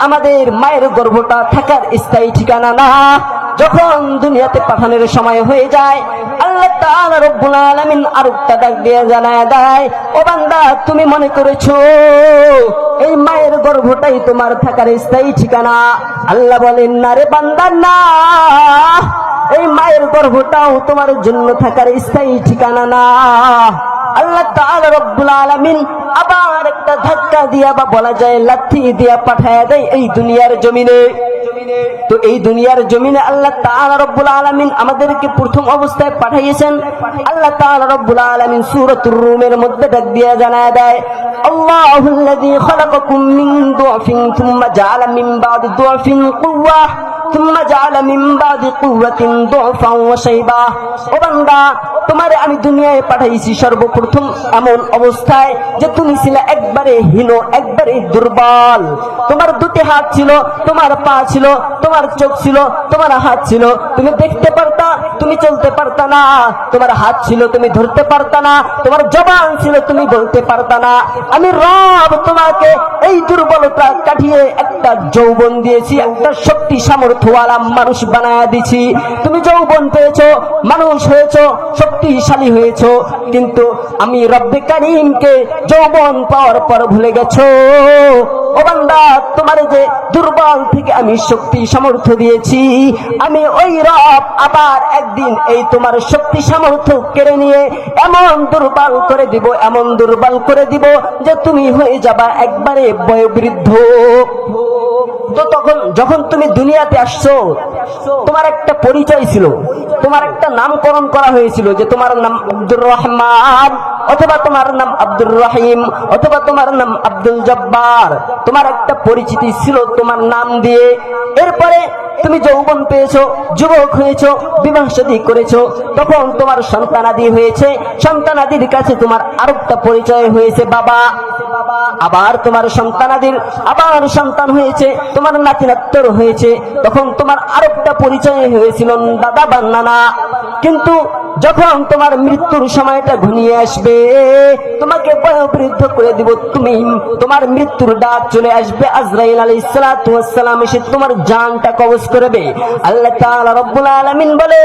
আমাদের মায়ের গর্ভটা থাকার স্থায়ী ঠিকানা না। যখন দুনিয়াতে পাঠানোর সময় হয়ে যায়, আল্লাহ তাআলা রব্বুল আলামিন আরেকটা ডাক দিয়ে জানায় দেয়, ও বান্দা, তুমি মনে করেছো এই মায়ের গর্ভটাই তোমার থাকার স্থায়ী ঠিকানা? আল্লাহ বলেন, না রে বান্দা, না, এই মায়ের গর্ভটাও তোমার জন্য থাকার স্থায়ী ঠিকানা না। আল্লাহ তাআলা রব্বুল আলামিন আবার একটা ধাক্কা দিয়া, বা বলা যায় লাথি দিয়া পাঠায়া দেয় এই দুনিয়ার জমিনে। তো এই দুনিয়ার জমিনে আল্লাহ তাআলা রব্বুল আলামিন আমাদেরকে প্রথম অবস্থায় পাঠিয়েছেন। আল্লাহ তাআলা রব্বুল আলামিন সূরাতুর রুমের মধ্যে ডাক দিয়ে জানায় দেয়, আল্লাহুল্লাযী খালাকাকুম মিন দুআফিন সুম্মা জাআলা মিন বাদি দুআফিন কুওয়া সুম্মা জাআলা মিন বাদি কুওয়াতিন দুআফান ওয়া শাইবা। ও বান্দা, তোমারে আমি দুনিয়ায় পাঠাইছি সর্বপ্রথম এমন অবস্থায় যে তুমি ছিলে একবারে হীন, একবারে দুর্বল। তোমার দুটি হাত ছিল, তোমার পা ছিল, তোমার চোখ ছিল, তোমার হাত ছিল, তুমি দেখতে পারতা, তুমি চলতে পারতা না। তোমার হাত ছিল, তুমি ধরতে পারতা না। তোমার জবান ছিল, তুমি বলতে পারতা না। আমি রব তোমাকে এই দুর্বলতা কাটিয়ে একটা যৌবন দিয়েছি, একটা শক্তি সামর্থ্যওয়ালা মানুষ বানায়া দিছি। তুমি যৌবন পেয়েছো, মানুষ হয়েছো, শক্তিশালী হয়েছো, কিন্তু আমি রব্বে কারীমকে যৌবন পাওয়ার পর ভুলে গেছো। ও বান্দা, তোমার যে দুর্বল থেকে আমি শক্তি সামর্থ্য দিয়েছি, আমি ওই রব আবার একদিন এই তোমার শক্তি সামর্থ্য কেড়ে নিয়ে এমন দুর্বল করে দিব, এমন দুর্বল করে দিব যে তুমি হয়ে যাবা একবারে বয়োবৃদ্ধ। তো তখন যখন তুমি দুনিয়াতে আসছো, তোমার একটা পরিচয় ছিল, তোমার একটা নামকরণ করা হয়েছিল যে তোমার নাম আব্দুর রহমান, অথবা তোমার নাম আব্দুর রহিম, অথবা তোমার নাম আব্দুল জব্বার। তোমার একটা পরিচিতি ছিল তোমার নাম দিয়ে। এরপরে তুমি যৌবন পেয়েছো, যুবক হয়েছো, বিবাহ শাদী করেছো, তখন তোমার সন্তানাদি হয়েছে। সন্তানাদির কাছে তোমার আরেকটা পরিচয় হয়েছে বাবা। আবার তোমার সন্তানাদির আবার সন্তান হয়েছে, তোমার নাতি নাত্তর হয়েছে, তখন তোমার আরেকটা পরিচয় হয়েছিল দাদা বা নানা। কিন্তু যখন তোমার মৃত্যুর সময়টা ঘনিয়ে আসবে, তোমাকে বয়োবৃদ্ধ করে দিব, তুমি তোমার মৃত্যুর ডাক চলে আসবে, আজরাইল আলাইহিস সালাতু ওয়াস সালাম এসে তোমার জানটা কবজ করবে। আল্লাহ তাআলা রব্বুল আলামিন বলে,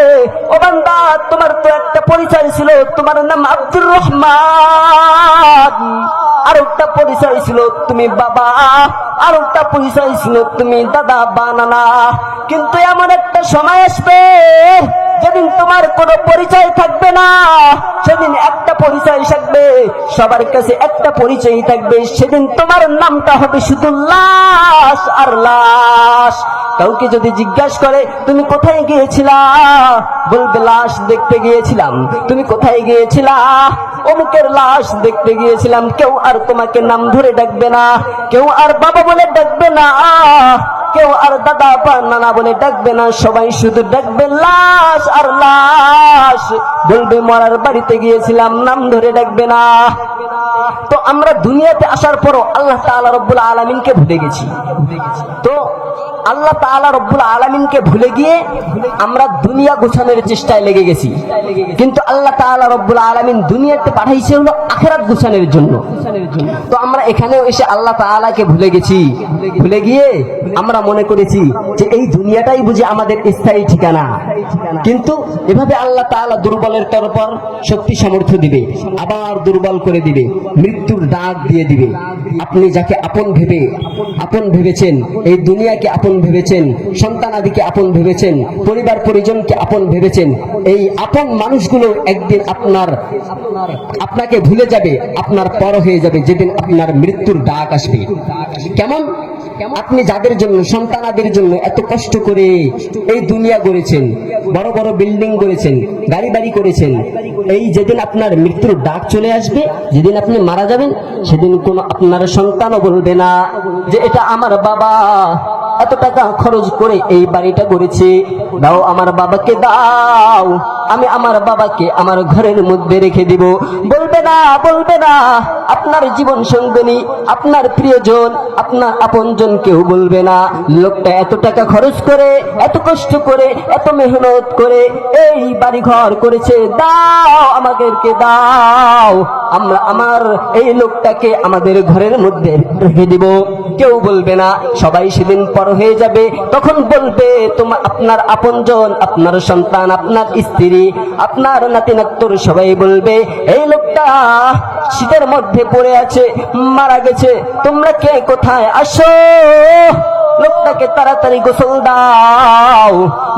ও বান্দা, তোমার তো একটা পরিচয় ছিল, তোমার নাম আব্দুর রহমান, আর একটা পরিচয় ছিল তুমি বাবা, আর একটা পরিচয় ছিল তুমি দাদা বা নানা। কিন্তু এমন একটা সময় আসবে যেদিন তোমার কোনো পরিচয় থাকবে না, সেদিন একটা পরিচয় থাকবে, সবার কাছে একটা পরিচয় থাকবে। সেদিন তোমার নামটা হবে শুধু লাশ আর লাশ। কাউকে যদি জিজ্ঞাসা করে তুমি কোথায় গিয়েছিলা, বলবে লাশ দেখতে গিয়েছিলাম। তুমি কোথায় গিয়েছিলা? অমুকের লাশ দেখতে গিয়েছিলাম। কেউ আর তোমাকে নাম ধরে ডাকবে না, কেউ আর বাবা বলে ডাকবে না, কেউ আর দাদা বা নানা বলে ডাকবে না, সবাই শুধু ডাকবে লাশ আর লাশ। বলবে মরার বাড়িতে গিয়েছিলাম, নাম ধরে ডাকবে না। তো আমরা দুনিয়াতে আসার পরও আল্লাহ তাআলা রব্বুল আলামিনকে ভুলে গেছি। তো আল্লাহ তাআলা রব্বুল আলামিনকে ভুলে গিয়ে আমরা দুনিয়া গোছানোর চেষ্টায় লেগে গেছি। কিন্তু আল্লাহ তাআলা রব্বুল আলামিন দুনিয়াতে পাঠাইছে হলো আখিরাত গোছানোর জন্য। তো আমরা এখানেও এসে আল্লাহ তাআলাকে ভুলে গেছি। ভুলে গিয়ে আমরা মনে করেছি যে এই দুনিয়াটাই বুঝি আমাদের স্থায়ী ঠিকানা। কিন্তু এভাবে আল্লাহ তাআলা দুর্বলের তরফ শক্তি সামর্থ্য দিবে, আবার দুর্বল করে দিবে, মৃত্যুর ডাক দিয়ে দিবে। আপনি যাকে আপন ভেবেছেন, এই দুনিয়াকে আপন ভেবেছেন, সন্তানাদিকে আপন ভেবেছেন, পরিবার পরিজনকে আপন ভেবেছেন, এই আপন মানুষগুলো একদিন আপনাকে ভুলে যাবে, আপনার পর হয়ে যাবে যেদিন আপনার মৃত্যুর ডাক আসবে। কেমন? আপনি যাদের জন্য, সন্তানাদের জন্য এত কষ্ট করে এই দুনিয়া গড়েছেন, বড় বড় বিল্ডিং গড়েছেন, গাড়ি বাড়ি করেছেন, এই যেদিন আপনার মৃত্যুর ডাক চলে আসবে, যেদিন আপনি মারা যাবেন, সেদিন কোন আপনার সন্তানও বলবে না যে এটা আমার বাবা এত টাকা খরচ করে এই বাড়িটা গড়েছে, দাও আমার বাবাকে দাও, আমি আমার বাবাকে আমার ঘরের মধ্যে রেখে দিব। বলবে বলবে না আপনার জীবন সঙ্গিনী, আপনার প্রিয়জন, আপনার আপনজন কেউ বলবে না লোকটা এত টাকা খরচ করে, এত কষ্ট করে, এত মেহনত করে এই বাড়ি ঘর করেছে, দাও আমাদেরকে দাও, আমরা আমার এই লোকটাকে আমাদের ঘরের মধ্যে রেখে দিব। কেউ বলবে না। সবাই সেদিন পর হয়ে যাবে, তখন বলবে তোমার আপনার আপনজন, আপনার সন্তান, আপনার স্ত্রী, আপনার নাতি নাত্তুর সবাই বলবে এই লোকটা শীতের মধ্যে পড়ে আছে, মারা গেছে, তোমরা কে কোথায়, আসো লোকটাকে তাড়াতাড়ি গোসল দাও,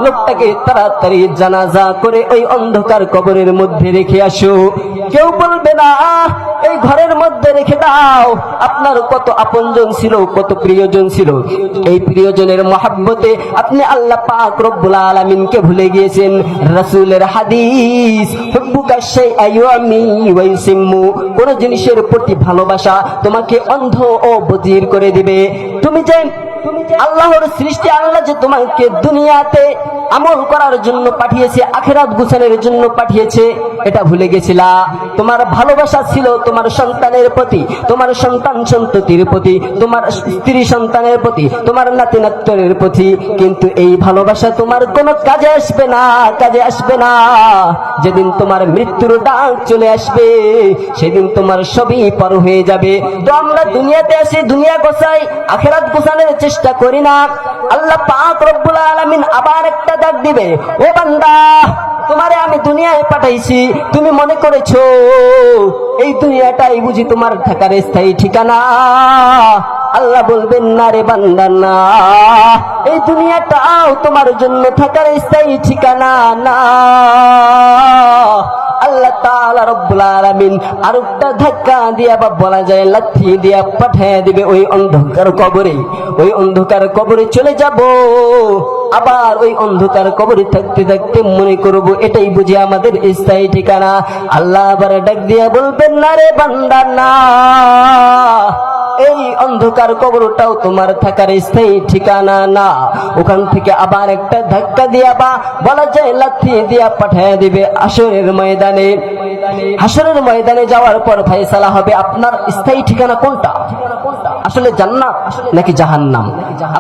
লোকটাকে তাড়াতাড়ি জানাজা করে ওই অন্ধকার কবরের মধ্যে রেখে আসো। কেউ বলবে না এই ঘরের মধ্যে রেখে দাও, আপনার কত আপনজন ছিল, কত প্রিয়জন ছিল, এই প্রিয়জনের মহাব্বতে আপনি আল্লাহ পাক রব্বুল আলামিনকে ভুলে গিয়েছেন। রাসূলের হাদিস, হুব্বুকা শাইআ ইউআমি ওয়া ইউসিম্মু, কোন জিনিসের প্রতি ভালোবাসা তোমাকে অন্ধ ও বধির করে দিবে। তুমি যে আল্লাহর সৃষ্টি, আল্লাহ যে তোমাকে দুনিয়াতে আমল করার জন্য পাঠিয়েছে, আখিরাত গুছানোর জন্য পাঠিয়েছে, এটা ভুলে গেছিলা। তোমার ভালোবাসা ছিল তোমার সন্তানের প্রতি, তোমার সন্তান সন্ততির প্রতি, তোমার স্ত্রী সন্তানের প্রতি, তোমার নাতি নাত্তরের প্রতি, কিন্তু এই ভালোবাসা তোমার কোনো কাজে আসবে না, কাজে আসবে না। যেদিন তোমার মৃত্যুর ডাক চলে আসবে সেদিন তোমার সবই পর হয়ে যাবে। তো আমরা দুনিয়াতে আসি, দুনিয়া গোছাই, আখিরাত গোছানোর চেষ্টা করি না। আল্লাহ পাক রব্বুল আলামিন আবার একটা ডাক দিবে, ও বান্দা তোমারে আমি দুনিয়ায় পাঠাইছি, তুমি মনে করেছো এই দুনিয়াটাই বুঝি তোমার থাকার স্থায়ী ঠিকানা? আল্লাহ বলবেন না রে বান্দা, না, এই দুনিয়াটাও তোমার জন্য থাকার স্থায়ী ঠিকানা না। আল্লাহ তাআলা রব্বুল আলামিন আরেকটা ধাক্কা দিয়া বা বলা যায় লাথি দিয়া পাঠিয়ে দিবে ওই অন্ধকার কবরে। ওই অন্ধকার কবরে চলে যাব, আবার ওই অন্ধকার কবরে থাকতে থাকতে মনে করব এটাই বুঝি আমাদের স্থায়ী ঠিকানা। আল্লাহ আবার ডাক দিয়া বলবেন না রে বান্দা, না, এই অন্ধকার কবরটাও তোমার থাকার স্থায়ী ঠিকানা না। ওখান থেকে আবার একটা ধাক্কা দিয়া বা বলা যায় লাথি দিয়া পাঠিয়ে দিবে হাসরের ময়দানে। হাসরের ময়দানে যাওয়ার পর ফয়সালা হবে আপনার স্থায়ী ঠিকানা কোনটা, আসলে জান্নাত নাকি জাহান্নাম।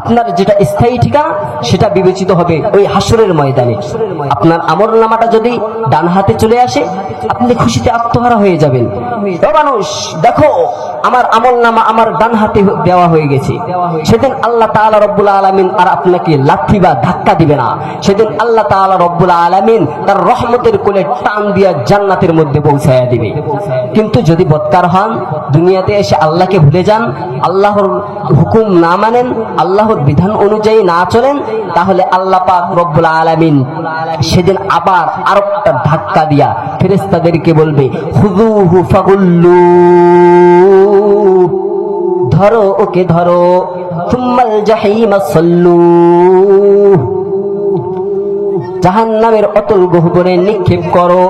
আপনার যেটা স্থায়ী ঠিকানা সেটা বিবেচিত হবে ওই হাসরের ময়দানে। আপনার আমলনামাটা যদি ডান হাতে চলে আসে আপনি খুশিতে আত্মহারা হয়ে যাবেন। ও মানুষ দেখো, আমার আমলনামা আমার ডান হাতে দেওয়া হয়ে গেছে। সেদিন আল্লাহ তাআলা রব্বুল আলামিন আর আপনাকে লাথি বা ধাক্কা দিবে না। সেদিন আল্লাহ তাআলা রব্বুল আলামিন তার রহমতের কোলে টান দিয়া জান্নাতের মধ্যে পৌঁছায়া দিবে। কিন্তু যদি বদকার হন, দুনিয়াতে এসে আল্লাহকে ভুলে যান, আল্লাহর হুকুম না মানেন, আল্লাহর বিধান অনুযায়ী না চলেন, তাহলে আল্লাহ পাক রব্বুল আলামিন সেদিন আবার আরেকটা ধাক্কা দিয়া ফেরেশতাদেরকে বলবে, খুযুহু ফাগুল্লু, ধরো ওকে ধরো, সুম্মাল জাহিমা সাল্লু, জাহান্নামের অতল গহ্বরে নিক্ষেপ করো।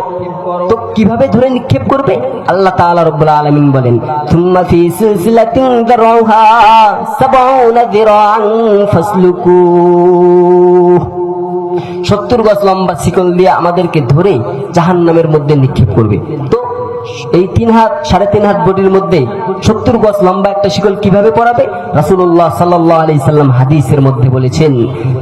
তো কিভাবে ধরে নিক্ষেপ করবে? আল্লাহ তাআলা রব্বুল আলামিন বলেন, সুম্মা ফি সিলসিলাতিন যারউহা 70 যিরাআন ফাসলুকু, 70 গজ লম্বা শিকল দিয়ে আমাদেরকে ধরে জাহান্নামের মধ্যে নিক্ষেপ করবে। তো এই 3 হাত 3.5 হাত বডির মধ্যে 70 গজ লম্বা একটা শিকল কিভাবে পরাবে? রাসূলুল্লাহ সাল্লাল্লাহু আলাইহি সাল্লাম হাদিসের মধ্যে বলেছেন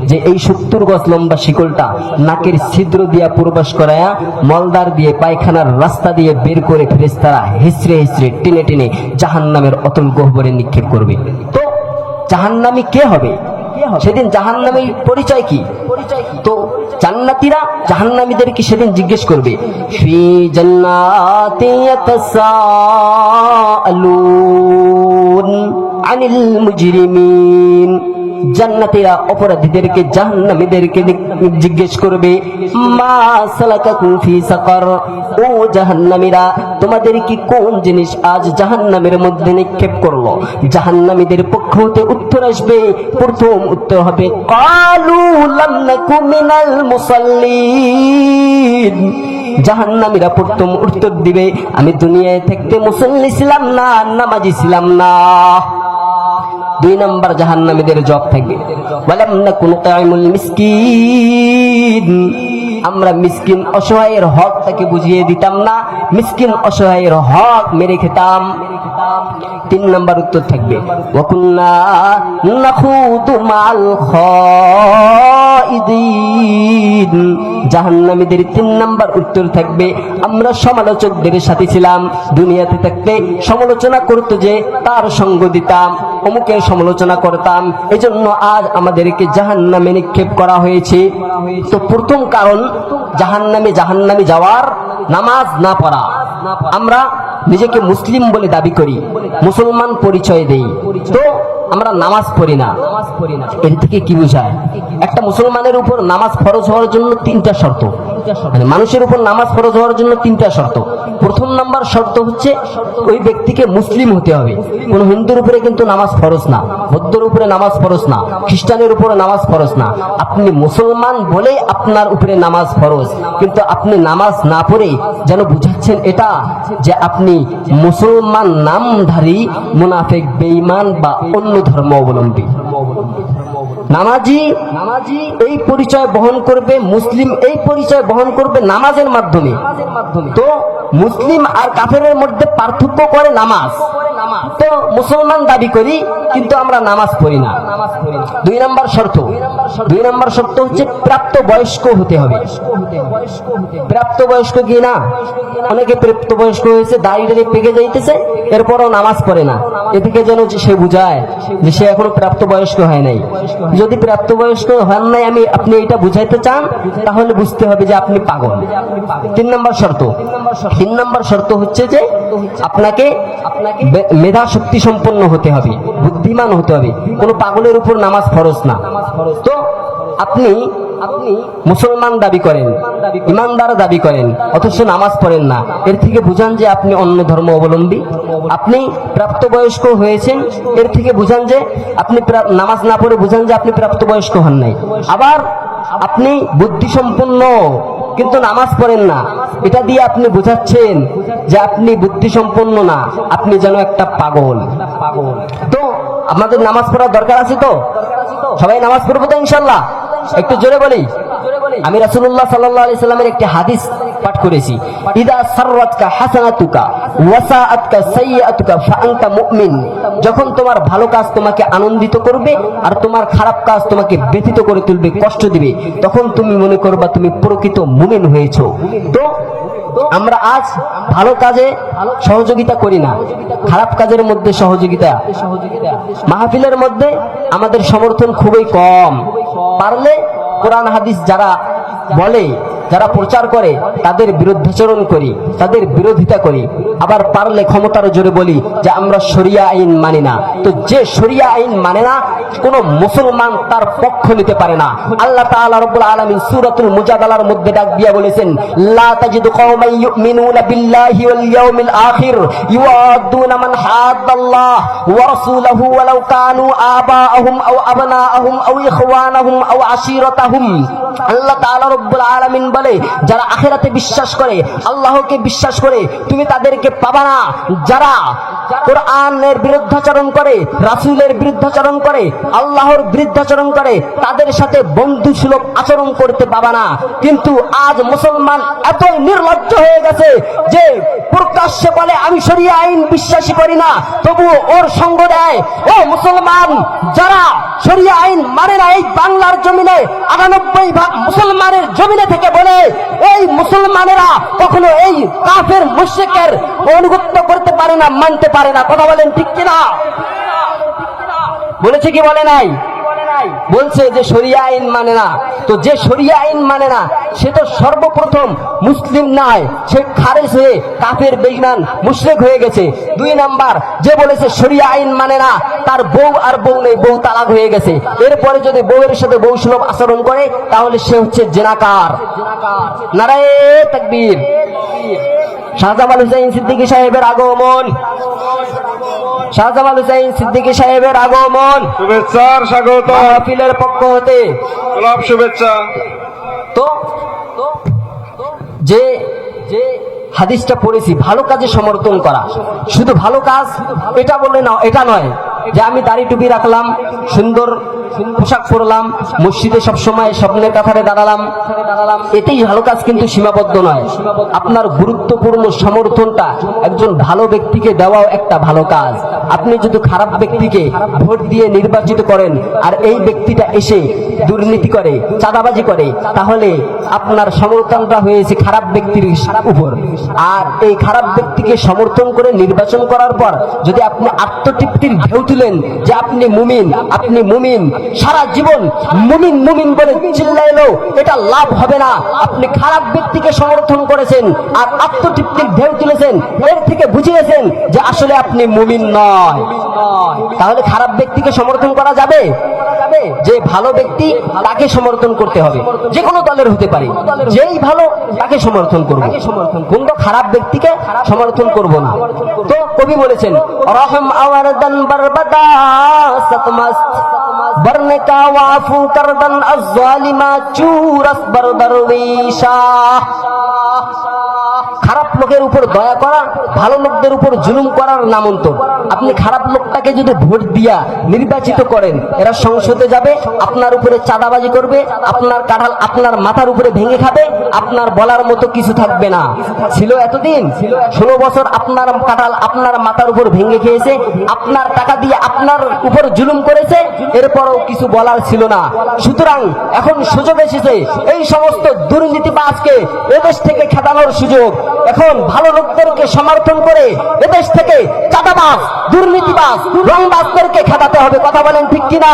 যে এই 70 গজ লম্বা শিকলটা নাকের ছিদ্র দিয়া প্রবেশ করায়া মলদার দিয়ে পায়খানার রাস্তা দিয়ে বের করে ফেরেশতারা হিসড়ে হিসড়ে টেনে টেনে জাহান্নামের অতল গহ্বরে নিক্ষেপ করবে। তো জাহান্নামী কে হবে? সেদিন জাহান্নামীর পরিচয় কি? তো জান্নাতীরা জাহান্নামীদেরকে সেদিন জিজ্ঞেস করবে, ফি জান্নাতি ইয়াতাসাআলুন আনিল মুজরিমিন, জান্নাতীরা অপরাধীদেরকে জাহান্নামীদেরকে জিজ্ঞেস করবে, মা সালাকাকুম ফি সাকার, ও জাহান্নামীরা তোমাদের কি কোন জিনিস আজ জাহান্নামের মধ্যে নিক্ষেপ করলো? জাহান্নামীদের পক্ষ হতে উত্তর আসবে, প্রথম উত্তর হবে ক্বালু লাম নাকু মিনাল মুসাল্লিন, জাহান্নামীরা প্রথম উত্তর দিবে আমি দুনিয়ায় থাকতে মুসল্লি ছিলাম না, নামাজি ছিলাম না। 2 নম্বর জাহান্নামীদের জবাব থাকবে, ওয়ালাম নাকু নুতাইমুল মিসকিন, আমরা মিসকিন অসহায়ের হক তাকে বুঝিয়ে দিতাম না, মিসকিন অসহায়ের হক মেরে খেতাম। 3 নম্বর উত্তর থাকবে ওয়াকুন্না নাখুদু মাল খাইদিন। জাহান্নামীদের 3 নম্বর উত্তর থাকবে আমরা সমালোচকদের সাথে ছিলাম। দুনিয়াতে থাকতে সমালোচনা করতো যে তার সঙ্গ দিতাম, অমুকের সমালোচনা করতাম, এজন্য আজ আমাদেরকে জাহান্নামে নিক্ষেপ করা হয়েছে। তো প্রথম কারণ জাহান্নামে যাওয়ার নামাজ না পড়া। আমরা নিজেকে মুসলিম বলে দাবি করি, মুসলমান পরিচয় দেই, তো আমরা নামাজ পড়ি না। এর থেকে কি বোঝায়? একটা মুসলমানের উপর নামাজ ফরজ হওয়ার জন্য 3টা শর্ত, মানে মানুষের উপর নামাজ ফরজ হওয়ার জন্য 3টা শর্ত। প্রথম নাম্বার শর্ত হচ্ছে ওই ব্যক্তিকে মুসলিম হতে হবে। কোন হিন্দুর উপরে কিন্তু নামাজ ফরজ না, বৌদ্ধের উপরে নামাজ ফরজ না, খ্রিস্টানের উপরে নামাজ ফরজ না। আপনি মুসলমান বলে আপনার উপরে নামাজ ফরজ, কিন্তু আপনি নামাজ না পড়ে যেন বুঝাচ্ছেন এটা যে আপনি মুসলমান নামধারী মুনাফিক, বেঈমান বা অন্য ধর্ম অবলম্বী। নামাজি এই পরিচয় বহন করবে, মুসলিম এই পরিচয় বহন করবে নামাজের মাধ্যমে। তো মুসলিম আর কাফেরের মধ্যে পার্থক্য করে নামাজ। তো মুসলমান দাবি করি কিন্তু আমরা নামাজ পড়ি না। 2 নম্বর শর্ত হচ্ছে প্রাপ্ত বয়স্ক হতে হবে। প্রাপ্ত বয়স্ক কি না? অনেকে প্রাপ্ত বয়স্ক হয়েছে, দাড়ি পেকে যাইতেছে, এরপরও নামাজ পড়ে না। এ থেকে যেন সে বুঝায় যে সে এখনো প্রাপ্ত বয়স্ক হয় নাই। যদি প্রাপ্ত বয়স্ক হন নাই আপনি এটা বুঝাইতে চান, তাহলে বুঝতে হবে যে আপনি পাগল। 3 নম্বর শর্ত হচ্ছে যে আপনাকে মেধা শক্তি সম্পন্ন হতে হবে, বুদ্ধিমান হতে হবে। কোনো পাগলের উপর নামাজ ফরজ না। তো আপনি মুসলমান দাবি করেন, ইমানদার দাবি করেন, অথচ নামাজ পড়েন না। এর থেকে বুঝান যে আপনি অন্য ধর্ম অবলম্বী। আপনি প্রাপ্তবয়স্ক হয়েছেন, এর থেকে বুঝান যে আপনি নামাজ না পড়ে বুঝান যে আপনি প্রাপ্তবয়স্ক হন নাই। আবার আপনি বুদ্ধিসম্পন্ন কিন্তু নামাজ পড়েন না, এটা দিয়ে আপনি বোঝাচ্ছেন যে আপনি বুদ্ধিসম্পন্ন না, আপনি যেন একটা পাগল। তো আমাদের নামাজ পড়ার দরকার আছে তো? সবাই নামাজ পড়বো তো ইনশাল্লাহ? একটু জোরে বলি। আমি রাসূলুল্লাহ সাল্লাল্লাহু আলাইহি সাল্লামের একটি হাদিস পাঠ করেছি, ইদা সাররাতকা হাসানাতুকা ওয়া সাআতকা সাইয়্যাতুকা ফাআনতা মুমিন। যখন তোমার ভালো কাজ তোমাকে আনন্দিত করবে আর তোমার খারাপ কাজ তোমাকে ব্যথিত করে তুলবে, কষ্ট দিবে, তখন তুমি মনে করবা তুমি প্রকৃত মুমিন হয়েছো। তো আমরা আজ ভালো কাজে সহযোগিতা করি না, খারাপ কাজের মধ্যে সহযোগিতা। মাহফিলের মধ্যে আমাদের সমর্থন খুবই কম। পারলে কোরআন হাদিস যারা বলে, যারা প্রচার করে, তাদের বিরুদ্ধাচরণ করি, তাদের বিরোধিতা করি। আবার পারলে ক্ষমতার জোরে বলি যে আমরা শরিয়া আইন মানি না। তো যে শরিয়া আইন মানে না, কোন মুসলমান তার পক্ষ নিতে পারে না। আল্লাহ তাআলা রব্বুল আলামিন সূরাতুল মুজাদালার মধ্যে ডাক দিয়া বলেছেন, লা তাজিদু কওমান ইউমিনুনা বিল্লাহি ওয়াল ইয়াউমিল আখির ইউআদুনা মান হাদাল্লাহ ওয়া রাসূলুহু ওয়ালাউ কানু আবাআহুম আও আবনাআহুম আও ইখওয়ানাহুম আও আশিরাতাহুম। আল্লাহ তাআলা রব্বুল আলামিন বলে, যারা আখিরাতে বিশ্বাস করে, আল্লাহকে বিশ্বাস করে, তুমি তাদেরকে পাবা না যারা কোরআনের বিরুদ্ধাচরণ করে, রাসূলের বিরুদ্ধাচরণ করে, আল্লাহর বিরুদ্ধাচরণ করে, তাদের সাথে বন্ধুসুলভ আচরণ করতে পাবা না। কিন্তু আজ মুসলমান এত নির্লজ্জ হয়ে গেছে যে প্রকাশ্যে বলে আমি শরিয়া আইন বিশ্বাসী করি না, তবুও ওর সঙ্গ দেয়। ও মুসলমান, যারা শরিয়া আইন মানে না, এই বাংলার জমিনে ৯৮% মুসলমানের জমিনে থেকে বলে এই মুসলমানেরা কখনো এই কাফের মুশরিকের অনুগত্য করতে পারে না, মানতে পারে না। কথা বলেন ঠিক কিনা? বলেছে কি বলে নাই? বলছে যে শরিয়া আইন মানে না। তো যে শরিয়া আইন মানে না সে তো সর্বপ্রথম মুসলিম নয়, সে খারেজ হয়ে কাফের, বেঈমান, মুশরিক হয়ে গেছে। 2 নাম্বার, যে বলেছে শরিয়া আইন মানে না, তার বউ আর বউ নেই, বউ তালাক হয়ে গেছে। এরপরে যদি বউয়ের সাথে বউ সুলভ আচরণ করে তাহলে সে হচ্ছে জিনাকার। নারায়ে তাকবীর। শাহজামাল হুসাইন সিদ্দিকী সাহেবের আগমন, শাহজামাল হুসাইন সিদ্দিকী সাহেবের আগমন, শুভেচ্ছার স্বাগত মাহফিলের পক্ষ হতে গোলাপ শুভেচ্ছা। তো যে হাদিসটা পড়েছি, ভালো কাজে সমর্থন করা, শুধু ভালো কাজ এটা বলে না, এটা নয় যে আমি দাড়ি টুপি রাখলাম, সুন্দর পোশাক পরলাম, মসজিদে সবসময় স্বপ্নের কাতারে দাঁড়ালাম, এতেই ভালো কাজ কিন্তু সীমাবদ্ধ নয়। আপনার গুরুত্বপূর্ণ সমর্থনটা একজন ভালো ব্যক্তিকে দেওয়াও একটা ভালো কাজ। আপনি যদি খারাপ ব্যক্তিকে ভোট দিয়ে নির্বাচিত করেন আর এই ব্যক্তিটা এসে দুর্নীতি করে, চাঁদাবাজি করে, তাহলে আপনার সমর্থনটা হয়েছে খারাপ ব্যক্তির উপর। আর এই খারাপ ব্যক্তিকে সমর্থন করে নির্বাচন করার পর যদি আপনি আত্মতৃপ্তির ঢেউ তুলেন যে আপনি মুমিন, আপনি মুমিন, সারা জীবন মুমিন মুমিন বলে চিল্লাইলো, এটা লাভ হবে না। আপনি খারাপ ব্যক্তিকে সমর্থন করেছেন আর আত্মতৃপ্তির ঢেউ তুলেছেন, এর থেকে বুঝিয়েছেন যে আসলে আপনি মুমিন নয়। তাহলে খারাপ ব্যক্তিকে সমর্থন করা যাবে? যে ভালো ব্যক্তি তাকে সমর্থন করতে হবে, যে কোনো দলের হতে পারে, যেই ভালো তাকে সমর্থন করব, কিন্তু খারাপ ব্যক্তিকে সমর্থন করব না। তো কবি বলেছেন, রহম আওয়ারদান বরবদা সতমস্ত বরনে কা ওয়াফু করদন আয-যালিমা চুরাস বরদরবিশা। খারাপ লোকের উপর দয়া করা, ভালো লোকদের উপর জুলুম করার নামান্তর। আপনি খারাপ লোকটাকে যদি ভোট দিয়া নির্বাচিত করেন, এরা সংসদে যাবে, আপনার উপরে চাঁদাবাজি করবে, আপনার কাঁঠাল আপনার মাথার উপরে ভেঙে খাবে, আপনার বলার মতো কিছু থাকবে না। ছিল এতদিন 16 বছর আপনার কাঁঠাল আপনার মাথার উপর ভেঙে খেয়েছে, আপনার টাকা দিয়ে আপনার উপর জুলুম করেছে, এরপরও কিছু বলার ছিল না। সুতরাং এখন সুযোগ এসেছে এই সমস্ত দুর্নীতিবাজকে এদেশ থেকে খেদানোর সুযোগ। এখন ভালো লোকদেরকে সমর্থন করে এদেশ থেকে চাঁদাবাজ, দুর্নীতিবাজ, রংবাজদেরকে খেদাতে হবে। কথা বলেন ঠিক কিনা?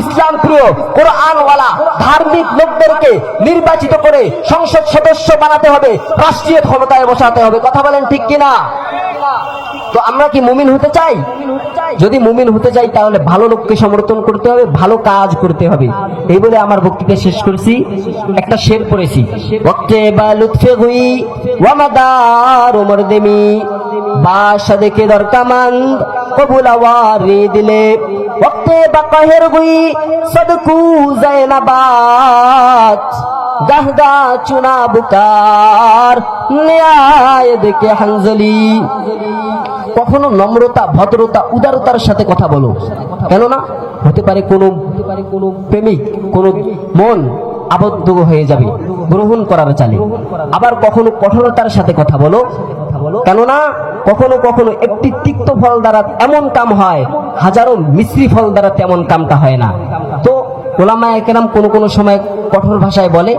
ইসলাম প্রিয়, কোরআনওয়ালা, ধার্মিক লোকদেরকে নির্বাচিত করে সংসদ সদস্য বানাতে হবে, রাষ্ট্রীয় ক্ষমতায় বসাতে হবে। কথা বলেন ঠিক কিনা? তো আমরা কি মুমিন হতে চাই? যদি মুমিন হতে চাই তাহলে ভালো লোককে সমর্থন করতে হবে, ভালো কাজ করতে হবে। এই বলে আমার বক্তৃতা শেষ করছি। একটা শের পড়েছি, ওয়াক্তে বা লুৎফে হুই ওয়া মাদার মরদেমি বাশা দেখে দরকামন্দ কবুল আওয়ারি দিলে ওয়াক্তে বা কাহের হুই সদকু জায়নাবাত গাহগা চুনা বুকার ন্যায় দেখে হানজলি। কখনো নম্রতা, ভদ্রতা, উদারতার সাথে কথা বলো, কেননা হতে পারে কোনো প্রেমিক, কোনো মন আবদ্ধ হয়ে যাবে গ্রহণ করার চালে। আবার কখনো কঠোরতার সাথে কথা বলো, কেননা কখনো কখনো একটি তিক্ত ফল দ্বারা এমন কাম হয়, হাজারো মিশ্রি ফল দ্বারা তেমন কামটা হয় না। তো ওলামায়ে কেরাম কোনো সময় কঠোর ভাষায় বলে,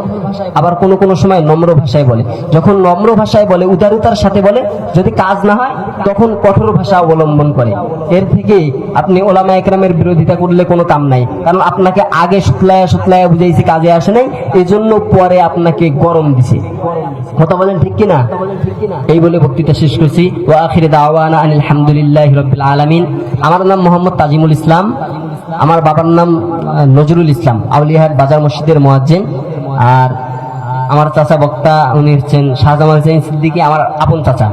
আবার কোনো সময় নম্র ভাষায় বলে। যখন নম্র ভাষায় বলে, উদারতার সাথে বলে, যদি কাজ না হয় তখন কঠোর ভাষা অবলম্বন করে। এর থেকে আপনি ওলামায়ে কেরামের বিরোধিতা করলে কোনো কাম নাই, কারণ আপনাকে আগে শুতলায়া বুঝাইছে, কাজে আসে নাই, এজন্য পরে আপনাকে গরম দিছে। কথা বলেন ঠিক কিনা? এই বলে বক্তৃতা শেষ করছি। ওয়া আখিরি দাওয়ানা আনিল হামদুলিল্লাহি রাব্বিল আলামিন। আমার নাম মোহাম্মদ তাজিমুল ইসলাম, আমার বাবার নাম নজরুল ইসলাম, আউলিয়াহাট বাজার মসজিদের মুয়াজ্জিন। আর আমার চাচা বক্তা, উনি হচ্ছেন শাহজামাল হোসেন সিদ্দিকী, আমার আপন চাচা।